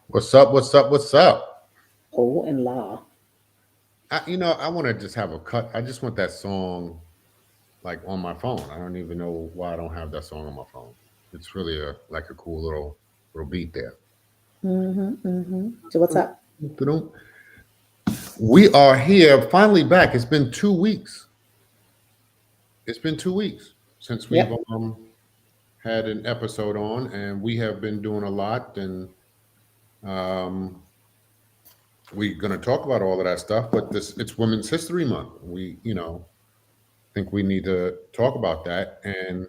What's up? What's up? What's up? Oh, and law. I want to just have a cut. I just want that song like on my phone. I don't even know why I don't have that song on my phone. It's really a cool little beat there. So what's up? We are here finally back. It's been 2 weeks. It's been 2 weeks since we've Yep. had an episode on, and we have been doing a lot. And um, we're going to talk about all of that stuff. But it's Women's History Month. We think we need to talk about that. And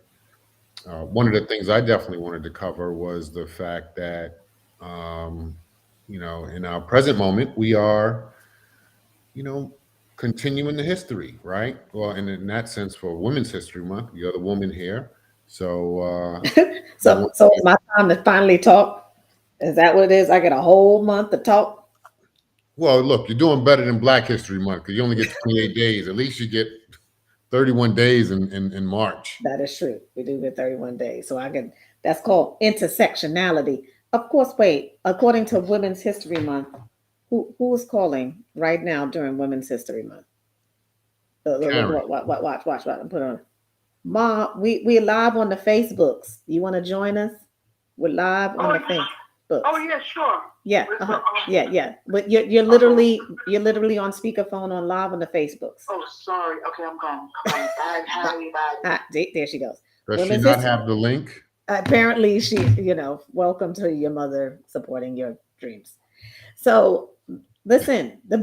one of the things I definitely wanted to cover was the fact that, um, in our present moment, we are, you know, continuing the history, right? Well, and in that sense, for Women's History Month, you're the woman here. So, we So want, so it's my time to finally talk. Is that what it is? I get a whole month to talk. well, look, you're doing better than Black History Month because you only get 28 days. At least you get 31 days in March. That is true. We do get 31 days. So I can that's called intersectionality. Of course, wait, according to Women's History Month, who is calling right now during Women's History Month? Karen, Watch. Put on. Ma, we're live on the Facebooks. You want to join us? We're live on the Facebooks. Oh yeah, sure. Yeah, yeah. But you're literally on speakerphone on live on the Facebooks. Oh, sorry. Okay, I'm gone. Bye, Harry. Bye. There she goes. does she Women's not History. have the link? Apparently, welcome to your mother supporting your dreams. So, listen, the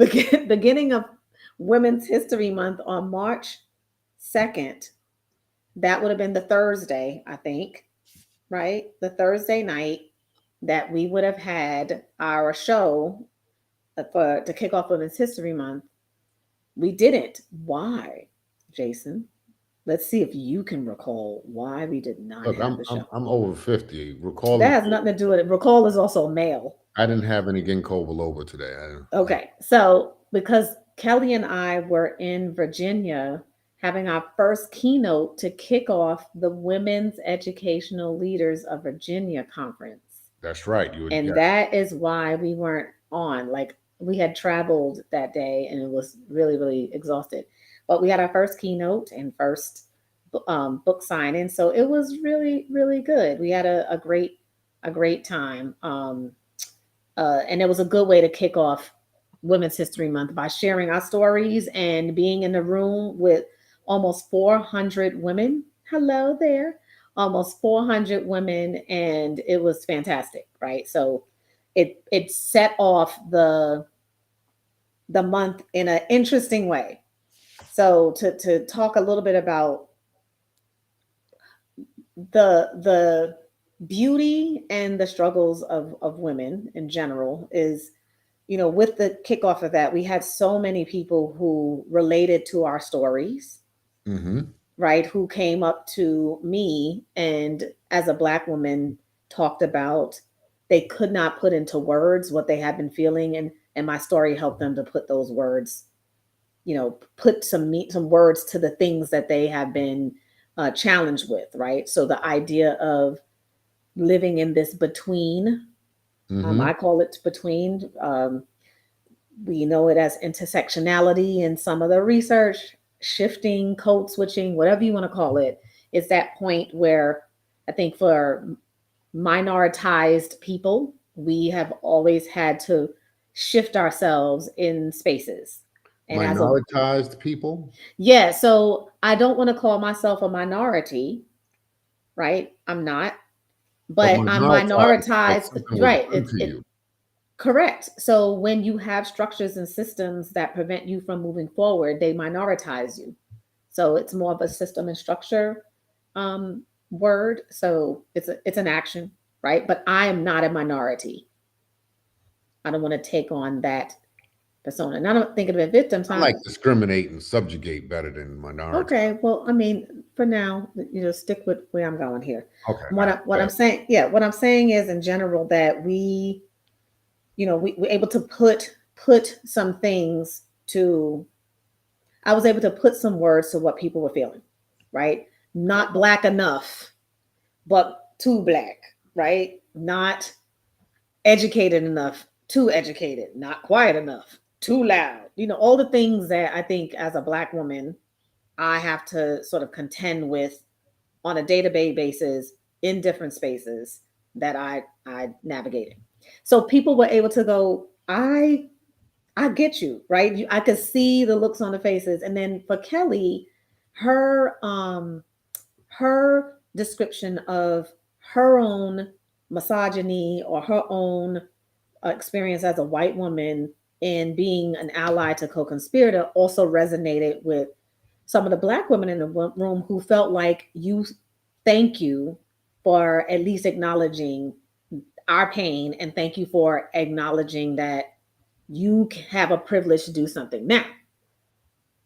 beginning of Women's History Month on March 2nd, that would have been the Thursday, I think, right? The Thursday night that we would have had our show to kick off Women's History Month. We didn't. Why, Jason? Let's see if you can recall why we did not Look, have I'm the I'm, show. I'm over 50. Recalling, That has nothing to do with it. Recall is also male. I didn't have any ginkgo biloba today. Okay. So because Kelly and I were in Virginia having our first keynote to kick off the Women's Educational Leaders of Virginia conference. That's right. You would, And yes. that is why we weren't on. Like we had traveled that day and it was really, really exhausted. But we had our first keynote and first book signing. So it was really, really good. We had a great time. And it was a good way to kick off Women's History Month by sharing our stories and being in the room with almost 400 women. Hello there. Almost 400 women, and it was fantastic, right? So it set off the month in an interesting way. So to talk a little bit about the beauty and the struggles of women in general is, with the kickoff of that, we had so many people who related to our stories, Hmm. right? Who came up to me and, as a Black woman, talked about they could not put into words what they had been feeling, and my story helped them to put those words, put some words to the things that they have been challenged with, right? So the idea of living in this between, Hmm. I call it between. We know it as intersectionality in some of the research, shifting, code switching, whatever you want to call it. It's that point where I think for minoritized people, we have always had to shift ourselves in spaces. And as a Minoritized people. yeah, so I don't want to call myself a minority, right? I'm not, But but I'm minoritized is like minoritized, something was right? done It's to it you. correct. So when you have structures and systems that prevent you from moving forward, they minoritize you. So it's more of a system and structure um, word. So it's an action, right? But I am not a minority. I don't want to take on that persona. And I don't think of it victim I time. like discriminate and subjugate better than minority. Okay, well, I mean, for now, stick with where I'm going here. Okay, all What right. what I'm saying, yeah, what I'm saying is in general that we're able to put some things to. I was able to put some words to what people were feeling, right? Not Black enough, but too Black, right? Not educated enough, too educated, not quiet enough, too loud. All the things that I think as a Black woman, I have to sort of contend with on a day-to-day basis in different spaces that I navigated. So people were able to go, I get you, right? I could see the looks on the faces. And then for Kelly, her her description of her own misogyny or her own experience as a white woman in being an ally to co-conspirator also resonated with some of the Black women in the room who felt like thank you for at least acknowledging our pain, and thank you for acknowledging that you have a privilege to do something. Now,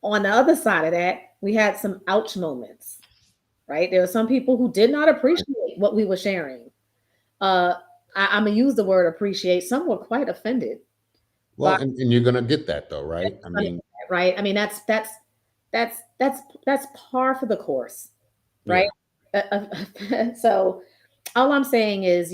on the other side of that, we had some ouch moments, right? There were some people who did not appreciate what we were sharing. Uh, I'm gonna use the word appreciate. Some were quite offended Well, by and you're gonna get that though, right? I mean, right. I mean, that's par for the course, right? yeah. So all I'm saying is,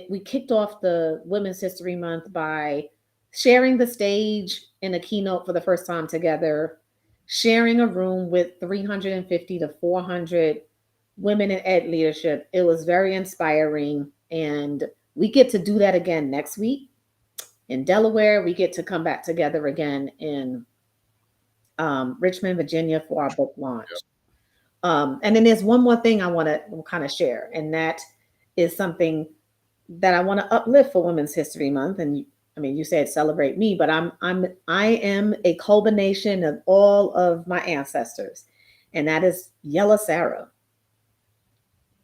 we kicked off the Women's History Month by sharing the stage in a keynote for the first time together, sharing a room with 350 to 400 women in ed leadership. It was very inspiring. And we get to do that again next week in Delaware. We get to come back together again in Richmond, Virginia for our book launch. And then there's one more thing I want to kind of share, and that is something that I want to uplift for Women's History Month. And I mean, you said celebrate me, but I am a culmination of all of my ancestors, and that is Yellow Sarah,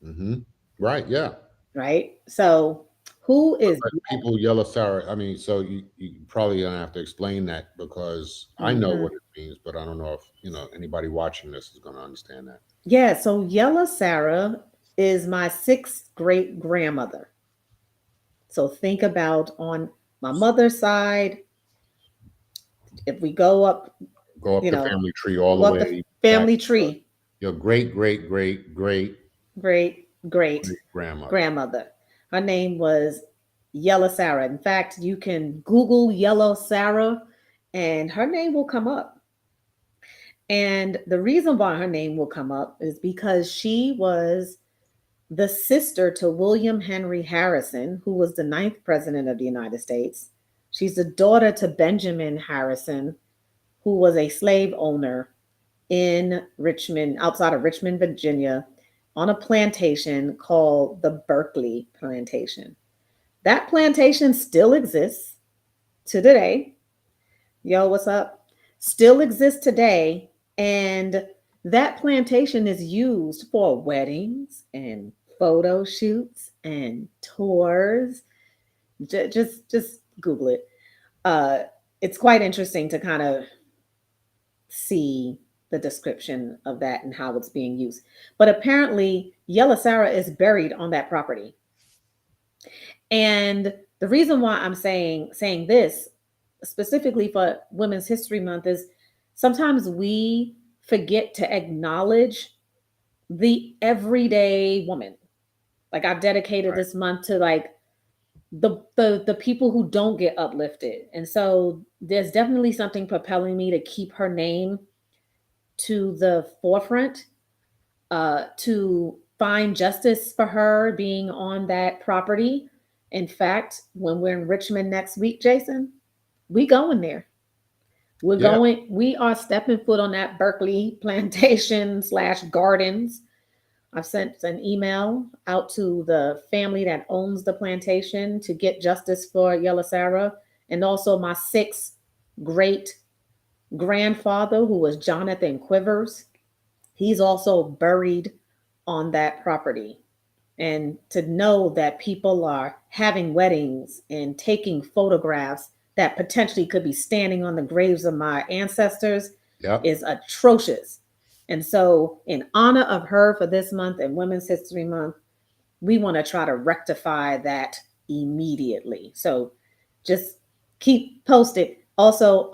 Hmm. Right. Yeah. right? So who is But people yellow sour. I mean, so you probably gonna have to explain that because I know Mhm. what it means, but I don't know if anybody watching this is gonna understand that. Yeah, so Yellow Sarah is my sixth great grandmother. So think about on my mother's side, if we go up, Go up you the know, family tree all go the up the way back family to tree, your great great great great great great great grandmother. grandmother. Her name was Yellow Sarah. In fact, you can Google Yellow Sarah and her name will come up. And the reason why her name will come up is because she was the sister to William Henry Harrison, who was the ninth president of the United States. She's the daughter to Benjamin Harrison, who was a slave owner in Richmond, outside of Richmond, Virginia, on a plantation called the Berkeley Plantation. That plantation still exists to today. Yo, what's up? Still exists today. And that plantation is used for weddings and photo shoots and tours. Just Google it. Uh, it's quite interesting to kind of see the description of that and how it's being used. But apparently, Yellow Sarah is buried on that property. And the reason why I'm saying this specifically for Women's History Month is sometimes we forget to acknowledge the everyday woman. Like I've dedicated Right. this month to like the people who don't get uplifted. And so there's definitely something propelling me to keep her name to the forefront, to find justice for her being on that property. In fact, when we're in Richmond next week, Jason, we going there. Yeah. We are stepping foot on that Berkeley plantation slash gardens. I've sent an email out to the family that owns the plantation to get justice for Yellow Sarah, and also my sixth great grandfather, who was Jonathan Quivers. He's also buried on that property. And to know that people are having weddings and taking photographs that potentially could be standing on the graves of my ancestors Yep. is atrocious. And so, in honor of her for this month and Women's History Month, we want to try to rectify that immediately. So, just keep posted. Also,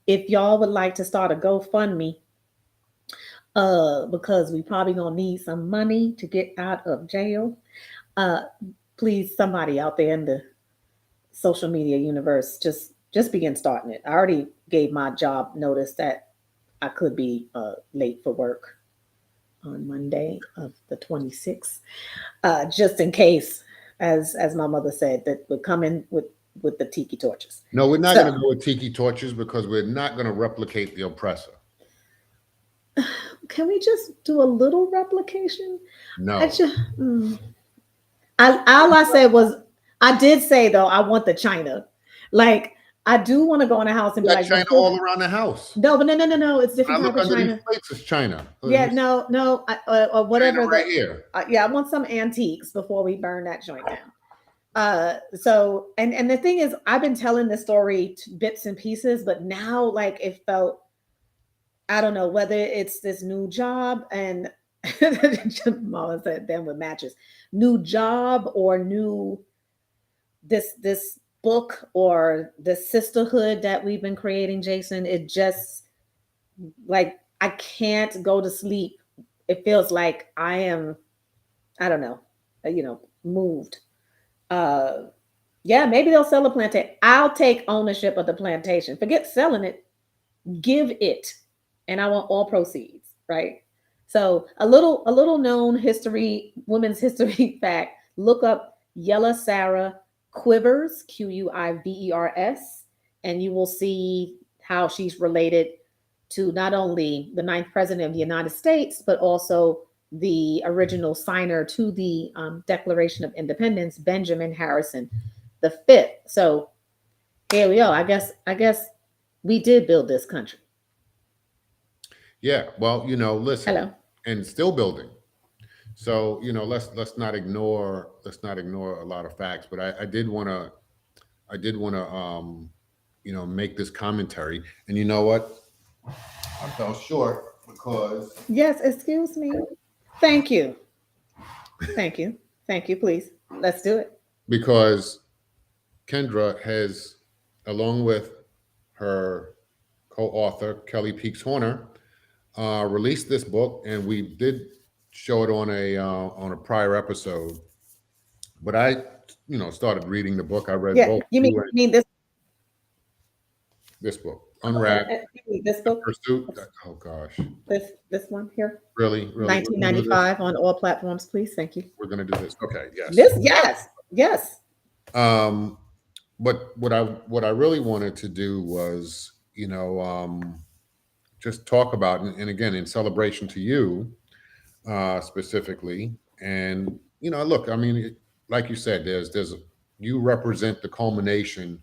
if y'all would like to start a GoFundMe, because we probably gonna need some money to get out of jail. Uh, please, somebody out there in the social media universe, just begin starting it. I already gave my job notice that I could be late for work on Monday of the 26th, just in case, as my mother said, that would come in with the tiki torches. No, we're not So going to go with tiki torches because we're not going to replicate the oppressor. can we just do a little replication? I No. just, all I said was, I did say though, I want the China. Like, I do want to go in the house and We be got like, China before, all around the house. no, but no, it's When different I type look of under these China. plates, it's China. Yeah, no, or China whatever right here. yeah, I want some antiques before we burn that joint down. So and the thing is, I've been telling this story bits and pieces, but now like it felt, I don't know whether it's this new job and Mama said them with matches, new job or new this book or the sisterhood that we've been creating, Jason. It just like I can't go to sleep. It feels like I am, I don't know, moved. Uh yeah, maybe they'll sell a plantation. I'll take ownership of the plantation. Forget selling it, give it, and I want all proceeds, right? So a little known history, women's history fact. Look up Yella Sarah Quivers, Quivers, and you will see how she's related to not only the ninth president of the United States, but also the original signer to the Declaration of Independence, Benjamin Harrison the fifth. So here we go. I guess we did build this country. Yeah. Well, listen, Hello. and still building. So, let's not ignore a lot of facts, but I did want to make this commentary. And you know what? I fell short because Yes, excuse me. Thank you. Thank you. Thank you. Please. Let's do it. because Kendra has, along with her co-author Kelly Peaks Horner, released this book, and we did show it on a prior episode. But I, started reading the book. I read Yeah. both You mean you you and mean this this book, Unwrapped, you mean this The book? Pursuit. Oh gosh, This one here? really, really, we're gonna do this. 1995 on all platforms, please. Thank you. We're gonna do this. Okay, yes. This, yes. Yes. Um, but what I really wanted to do was, just talk about, and again, in celebration to you, specifically. And look, I mean, like you said, you represent the culmination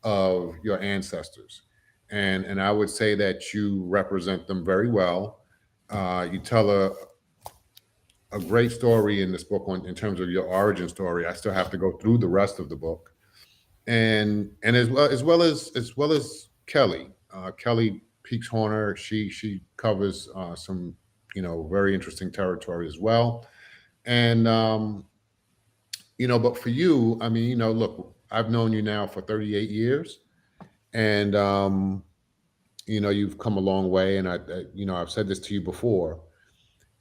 of your ancestors, and I would say that you represent them very well. You tell a great story in this book in terms of your origin story. I still have to go through the rest of the book, and as well as Kelly, Kelly Peaks Horner. She covers some very interesting territory as well. And but for you, I mean, look, I've known you now for 38 years, and you've come a long way. And I've said this to you before,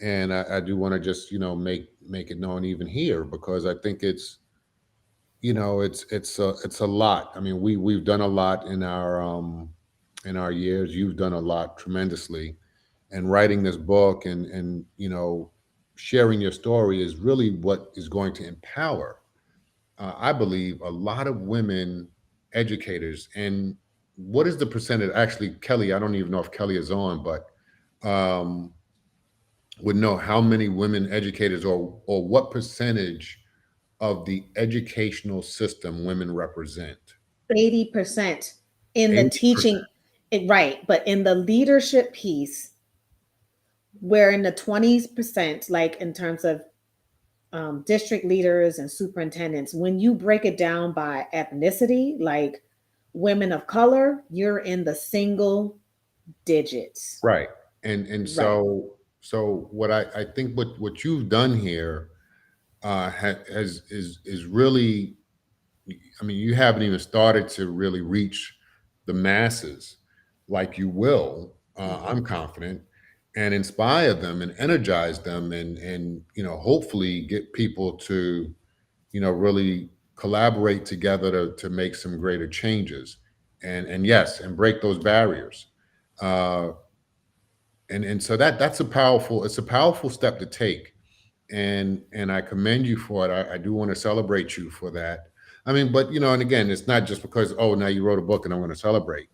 and I do want to just make it known even here, because I think it's a lot. I mean, we've done a lot in our years. You've done a lot tremendously, and writing this book and sharing your story is really what is going to empower, I believe, a lot of women educators. And what is the percentage? Actually, Kelly, I don't even know if Kelly is on, but um, would know how many women educators, or what percentage of the educational system women represent. 80% in the 80%. teaching, right? But in the leadership piece, we're in the 20%, like in terms of district leaders and superintendents. When you break it down by ethnicity, like women of color, you're in the single digits. Right. And Right. so what I think what you've done here, is really, I mean, you haven't even started to really reach the masses like you will, Mhm. I'm confident, and inspire them and energize them, and hopefully get people to really collaborate together to make some greater changes, and yes, and break those barriers. Uh, and so that's a powerful, it's a powerful step to take, and I commend you for it. I do want to celebrate you for that. I mean, but and again, it's not just because, oh, now you wrote a book and I'm going to celebrate.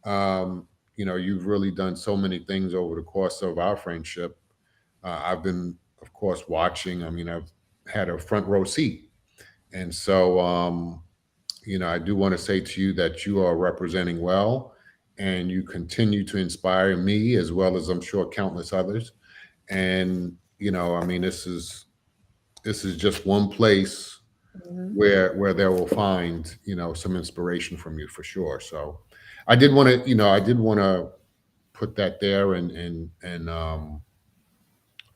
um, you've really done so many things over the course of our friendship. I've been, of course, watching. I mean, I've had a front row seat, and so I do want to say to you that you are representing well, and you continue to inspire me as well as, I'm sure, countless others. And I mean, this is just one place Mhm. where they will find some inspiration from you for sure. So I did want to put that there, and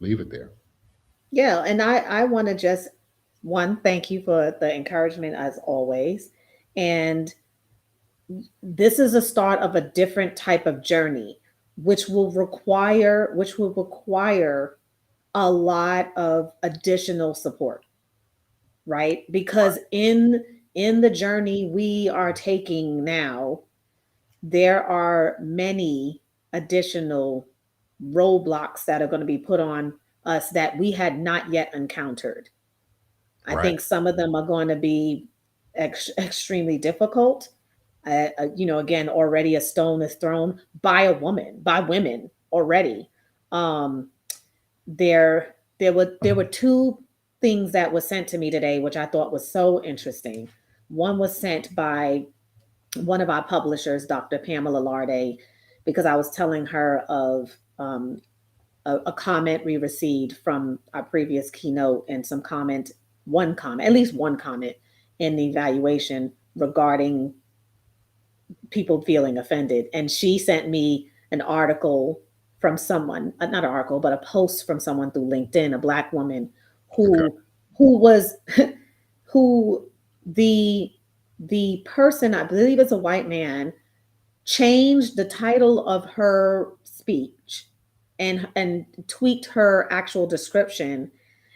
leave it there. Yeah, and I want to just one thank you for the encouragement as always. And this is a start of a different type of journey, which will require a lot of additional support, right? Because in the journey we are taking now, there are many additional roadblocks that are going to be put on us that we had not yet encountered. I Right. think some of them are going to be extremely difficult. Again, already a stone is thrown by a woman, by women already. Um, there were two things that were sent to me today, which I thought was so interesting. One was sent by one of our publishers, Dr. Pamela Larday, because I was telling her of a comment we received from our previous keynote, and one comment, at least one comment in the evaluation regarding people feeling offended. And she sent me an article from someone, not an article, but a post from someone through LinkedIn, a Black woman Okay. who was who the the person, I believe it's a white man, changed the title of her speech and tweaked her actual description,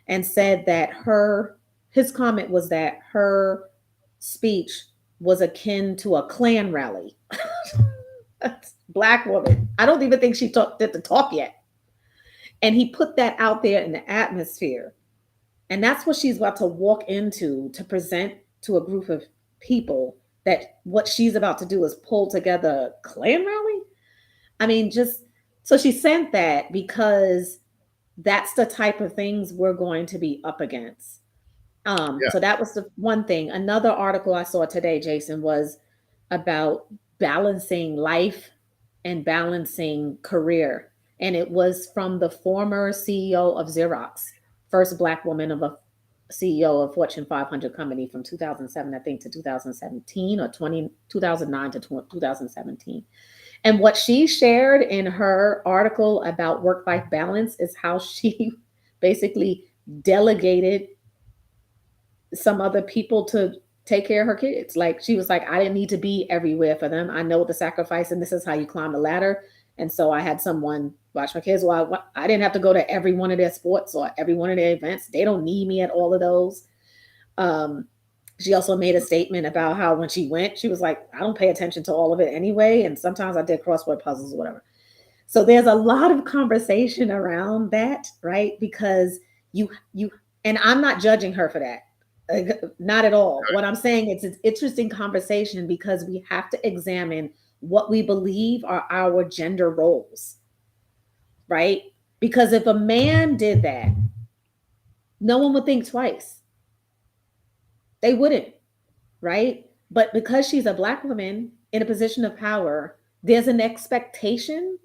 and said that her his comment was that her speech was akin to a Klan rally. Black woman. I don't even think she did the talk yet. And he put that out there in the atmosphere. And that's what she's about to walk into to present to a group of people, that what she's about to do is pull together a Klan rally. I mean, just so she sent that because that's the type of things we're going to be up against. Yeah. So that was the one thing. Another article I saw today, Jason, was about balancing life and balancing career. And it was from the former CEO of Xerox, first Black woman of a CEO of Fortune 500 company from 2007, I think, to 2017, or 2009 to 2017. And what she shared in her article about work life balance is how she basically delegated some other people to take care of her kids. Like, she was like, I didn't need to be everywhere for them. I know the sacrifice, and this is how you climb the ladder. And so I had someone watch my kids. Well, I didn't have to go to every one of their sports or every one of their events. They don't need me at all of those. Um, she also made a statement about how when she went, she was like, I don't pay attention to all of it anyway. And sometimes I did crossword puzzles or whatever. So there's a lot of conversation around that, right? Because you and I'm not judging her for that. Not at all. What I'm saying is it's an interesting conversation because we have to examine what we believe are our gender roles, right? Because if a man did that, no one would think twice. They wouldn't, right? But because she's a Black woman in a position of power, there's an expectation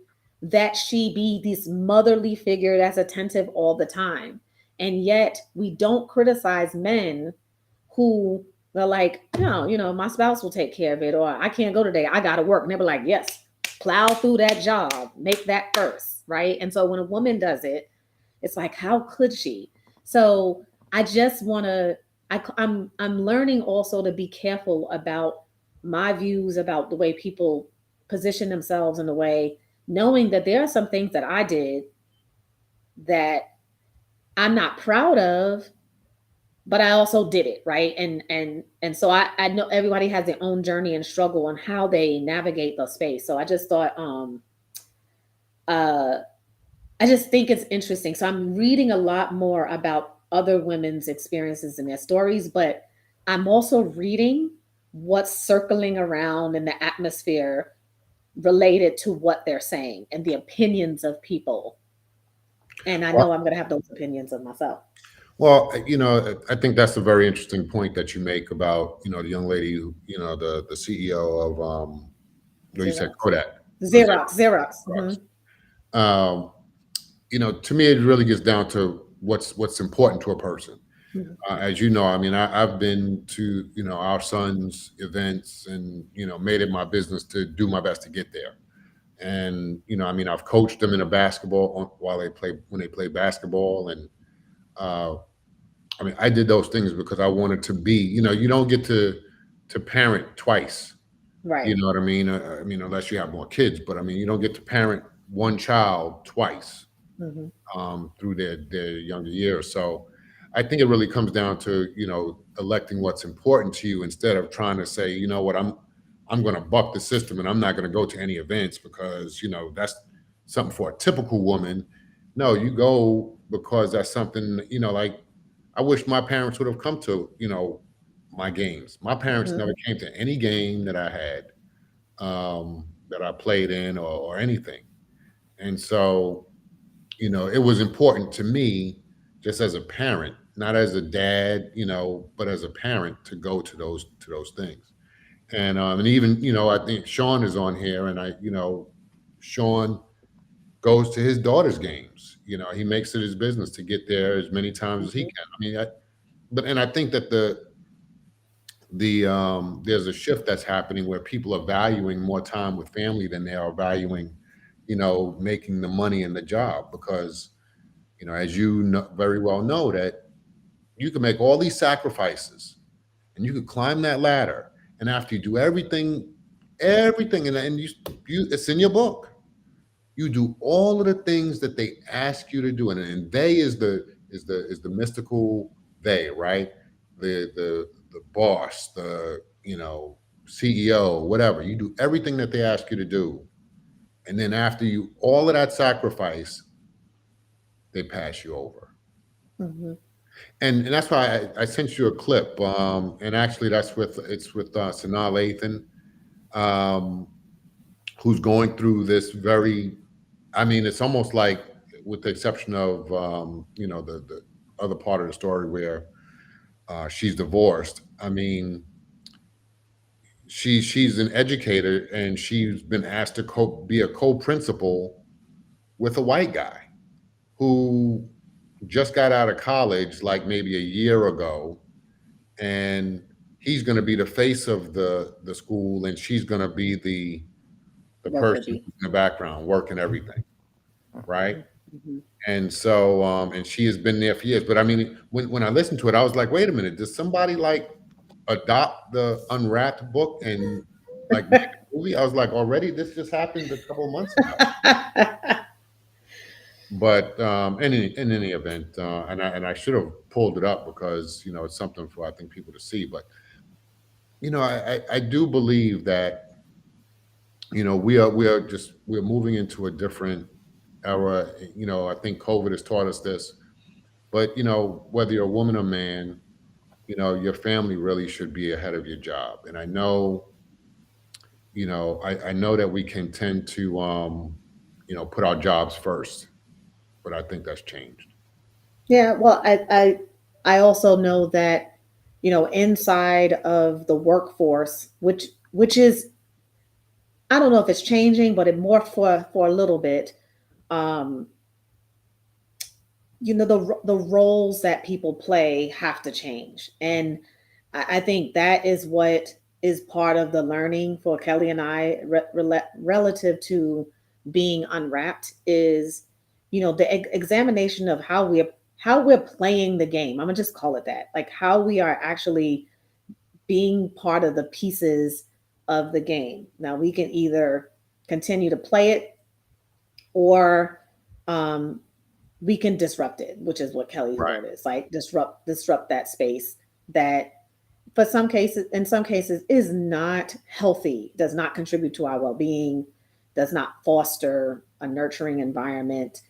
that she be this motherly figure that's attentive all the time. And yet we don't criticize men who are like, no, my spouse will take care of it, or I can't go today, I gotta work. And they'll be like, yes, plow through that job, make that first, right? And so when a woman does it, it's like, how could she? So I just want to. I'm learning also to be careful about my views about the way people position themselves in the way, knowing that there are some things that I did that I'm not proud of, but I also did it, right? And so I know everybody has their own journey and struggle on how they navigate the space. So I just thought uh I just think it's interesting. So I'm reading a lot more about other women's experiences and their stories, but I'm also reading what's circling around in the atmosphere related to what they're saying and the opinions of people. And I Well, know I'm going to have those opinions of myself. well, I think that's a very interesting point that you make about, the young lady who, the CEO of, no, you said Xerox. Kodak. Was it Xerox. Hmm. Xerox? To me, it really gets down to what's important to a person. Hmm. As you know, I mean, I've been to, our son's events and, made it my business to do my best to get there. And, I mean, I've coached them in a basketball while when they play basketball. And, uh, I mean, I did those things because I wanted to be, you don't get to parent twice. Right. You know what I mean? I mean, unless you have more kids, but I mean, you don't get to parent one child twice Hmm. through their younger years. So I think it really comes down to, electing what's important to you instead of trying to say, you know what, I'm going to buck the system and I'm not going to go to any events because, that's something for a typical woman. No, you go because that's something, like I wish my parents would have come to, my games. My parents Hmm. never came to any game that I had, that I played in or anything. And so, it was important to me just as a parent, not as a dad, but as a parent to go to those things. And even, I think Sean is on here and Sean goes to his daughter's games. He makes it his business to get there as many times as he Hmm. can. I mean, and I think that there's a shift that's happening where people are valuing more time with family than they are valuing, making the money in the job because as you know, very well know that you can make all these sacrifices and you could climb that ladder. And after you do everything, and it's in your book. You do all of the things that they ask you to do, and they is the mystical they, right? The boss, the CEO, whatever. You do everything that they ask you to do, and then after you all of that sacrifice, they pass you over. Hmm. And that's why I sent you a clip. And actually, it's with Sanaa Lathan, um, who's going through this very. I mean, it's almost like, with the exception of the other part of the story where she's divorced. I mean, she's an educator and she's been asked to be a co-principal with a white guy who just got out of college like maybe a year ago, and he's going to be the face of the school and she's going to be the Worker person bee. in the background working everything, right? Hmm. And so and she has been there for years. But I mean, when I listened to it, I was like, wait a minute, does somebody like adopt the UnWrapped book and like make a movie? I was like, already this just happened a couple of months ago. But in any event, and I should have pulled it up because it's something for, I think, people to see. But I do believe that we're moving into a different era. I think COVID has taught us this. But whether you're a woman or man, your family really should be ahead of your job. And I know that we can tend to put our jobs first, but I think that's changed. Yeah, well, I also know that, inside of the workforce, which is, I don't know if it's changing, but it more for a little bit. Um, the roles that people play have to change, and I think that is what is part of the learning for Kelly and I, relative to being unwrapped, is the examination of how we're playing the game. I'm gonna just call it that, like how we are actually being part of the pieces of the game. Now we can either continue to play it, or um, we can disrupt it, which is what Kelly's Right. word is, like disrupt that space that for some cases, in some cases, is not healthy, does not contribute to our well-being, does not foster a nurturing environment,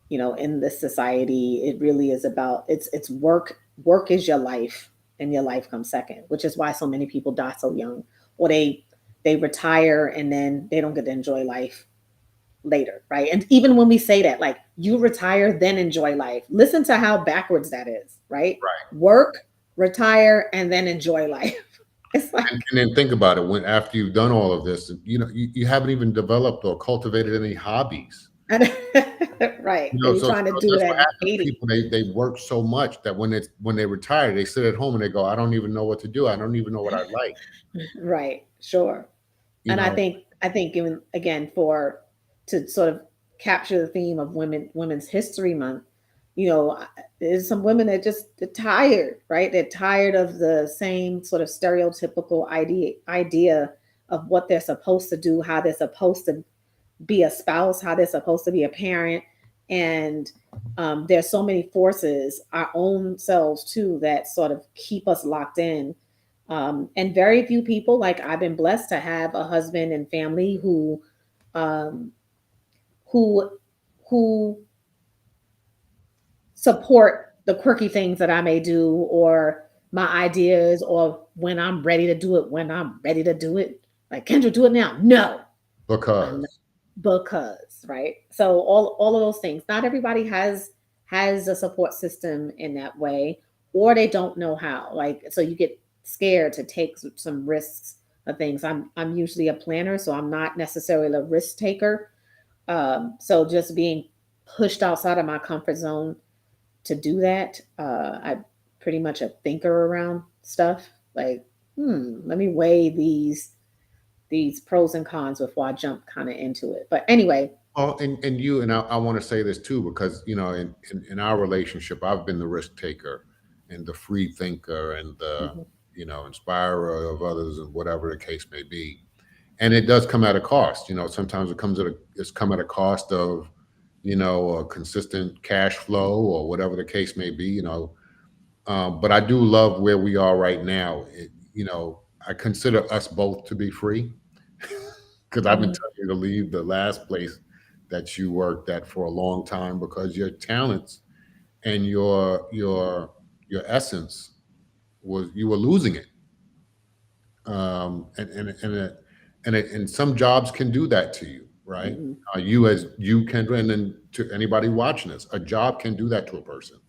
in this society. It really is about it's work. Work is your life, and your life comes second, which is why so many people die so young, or they retire and then they don't get to enjoy life later, right? And even when we say that, like, you retire, then enjoy life, listen to how backwards that is, right? Right. Work, retire, and then enjoy life. It's like, And then think about it, when after you've done all of this, you haven't even developed or cultivated any hobbies. right. And you're So trying to do it that's what at happens. 80. People, they work so much that when they retire, they sit at home and they go, I don't even know what to do. I don't even know what I like. Right. Sure. You And I know, think I think even again, for to sort of capture the theme of Women's History Month, there's some women that they're tired, right? They're tired of the same sort of stereotypical idea of what they're supposed to do, how they're supposed to be a spouse, how they're supposed to be a parent. And there's so many forces, our own selves too, that sort of keep us locked in. And very few people, like, I've been blessed to have a husband and family um, who who support the quirky things that I may do, or my ideas, or when I'm ready to do it, when I'm ready to do it. Like, Kendra, do it now. No, I'm because not, because, right. So all of those things. Not everybody has a support system in that way, or they don't know how. Like, so you get scared to take some risks of things. I'm usually a planner, so I'm not necessarily a risk taker. So just being pushed outside of my comfort zone to do that. I'm pretty much a thinker around stuff. Like, let me weigh these pros and cons before I jump kind of into it. But anyway. oh, and I want to say this too, because in our relationship, I've been the risk taker and the free thinker and the Mhm, inspirer of others and whatever the case may be. And it does come at a cost. Sometimes it's come at a cost of a consistent cash flow or whatever the case may be. But I do love where we are right now. I consider us both to be free because I've been mhm, telling you to leave the last place that you worked at for a long time because your talents and your essence was you were losing it. And some jobs can do that to you, right? mhm, You, Kendra, and then to anybody watching this, a job can do that to a person.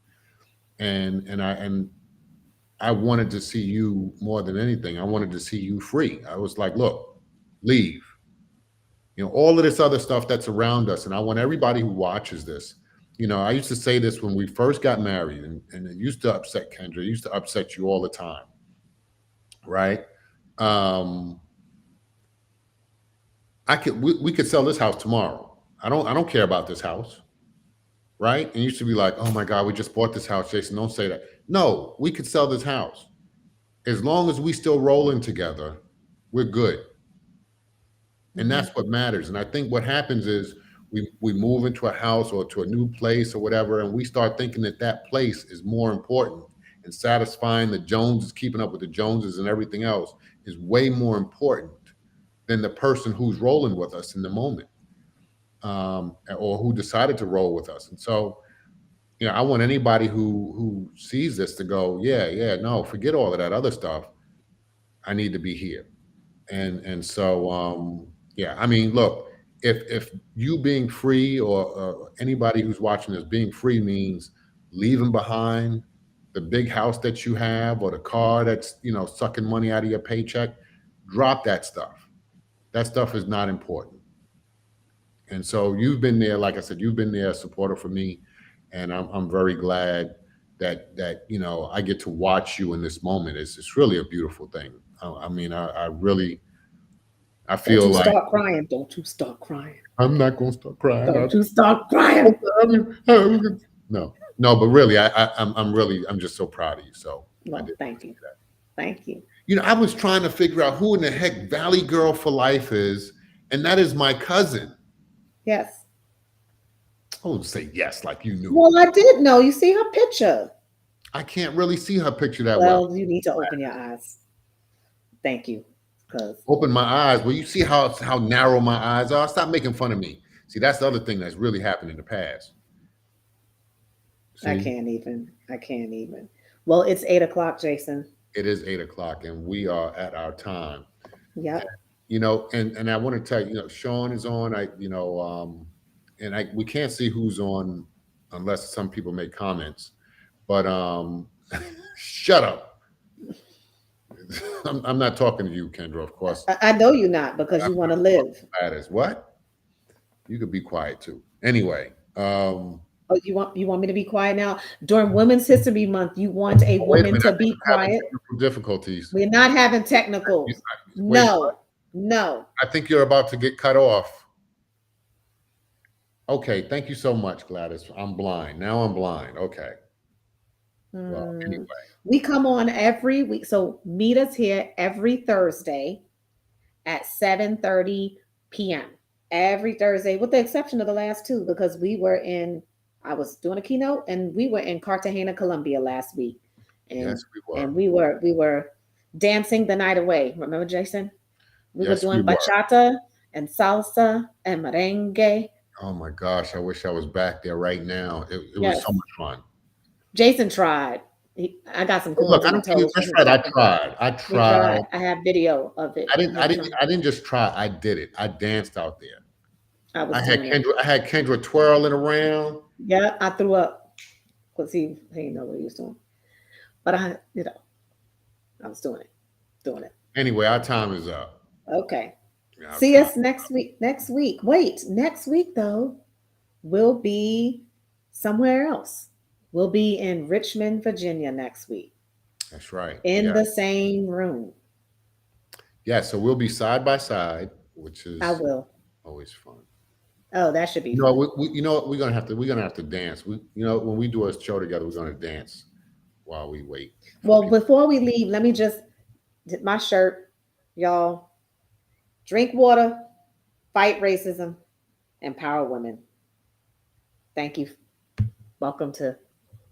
And I wanted to see you more than anything. I wanted to see you free. I was like, look, leave. All of this other stuff that's around us. And I want everybody who watches this. I used to say this when we first got married, and it used to upset Kendra. It used to upset you all the time, right? Um, we could sell this house tomorrow. I don't care about this house, right? And you used to be like, oh my God, we just bought this house. Jason, don't say that. No, we could sell this house. As long as we still rolling together, we're good. And mhm, that's what matters. And I think what happens is we move into a house or to a new place or whatever, and we start thinking that that place is more important, and satisfying the Joneses, keeping up with the Joneses and everything else is way more important than the person who's rolling with us in the moment, or who decided to roll with us. And so, I want anybody who sees this to go, yeah, yeah, no, forget all of that other stuff. I need to be here. And so yeah, I mean, look, if you being free, or anybody who's watching this being free, means leaving behind the big house that you have or the car that's sucking money out of your paycheck, drop that stuff. That stuff is not important. And so you've been there, like I said, you've been there, a supporter for me, and I'm very glad that I get to watch you in this moment. It's really a beautiful thing. I mean, I really I don't feel you like start crying. Don't you start crying. I'm not gonna start crying. Don't you start crying. No, no, but really, I'm just so proud of you. So I Well, did want thank to say you. that. Thank you. I was trying to figure out who in the heck Valley Girl for Life is, and that is my cousin. Yes. Oh, say yes, like you knew. Well, I did know. You see her picture. I can't really see her picture that well. Well, you need to open your eyes. Thank you. Because Open my eyes. Well, you see how narrow my eyes are. Stop making fun of me. See, that's the other thing that's really happened in the past. I See, can't even. I can't even. Well, it's 8 o'clock, Jason. it is 8 o'clock, and we are at our time. Yep. And I want to tell you, Sean is on. We can't see who's on unless some people make comments. But shut up. I'm not talking to you, Kendra. Of course, I know you're not because you want to live. that is what you could be quiet too. Anyway, Oh, you want me to be quiet now? During Women's History Month, you want a wait a woman minute. to I think be we're having quiet? technical difficulties. We're not having technicals. Wait, No, no. I think you're about to get cut off. Okay, thank you so much, Gladys. I'm blind. Now I'm blind. Okay. Well, anyway. We come on every week. So meet us here every Thursday at 7:30 p.m. Every Thursday, with the exception of the last two, because I was doing a keynote and we were in Cartagena, Colombia last week. And, Yes, we were. And we were dancing the night away. Remember, Jason? We were Yes, doing we were. bachata and salsa and merengue. Oh my gosh, I wish I was back there right now. It was Yes. so much fun. Jason tried. I got some corns Look, I in my don't think toes. that's right. I tried. I He tried. I have video of it. I didn't just try. I did it. I danced out there. I was I had doing it. Kendra. I had Kendra twirling around. Yeah, I threw up because he didn't know what he was doing. But I was doing it. Anyway, our time is up. Okay. Yeah, See us next week. Wait, next week though, we'll be somewhere else. We'll be in Richmond, Virginia next week That's right. in the same room. Yeah, so we'll be side by side, which is I will. always fun. Oh, that should be You fun. know, we're gonna have to dance. When we do a show together, we're gonna dance while we wait. Well, before we leave, let me just did my shirt, y'all. Drink water, fight racism, empower women. Thank you. Welcome to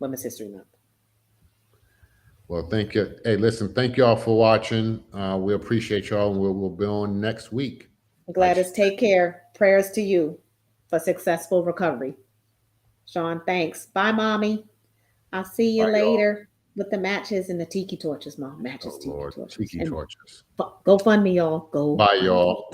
Women's History Month. Well, thank you. Hey, listen, thank y'all for watching. We appreciate y'all, and we'll be on next week. Gladys, take care. Prayers to you for successful recovery. Sean, thanks. Bye, mommy. I'll see you Bye, later with the matches and the tiki torches, mom. Matches, Oh, tiki Lord, torches. tiki And torches. go fund me, y'all. Go. Bye, y'all.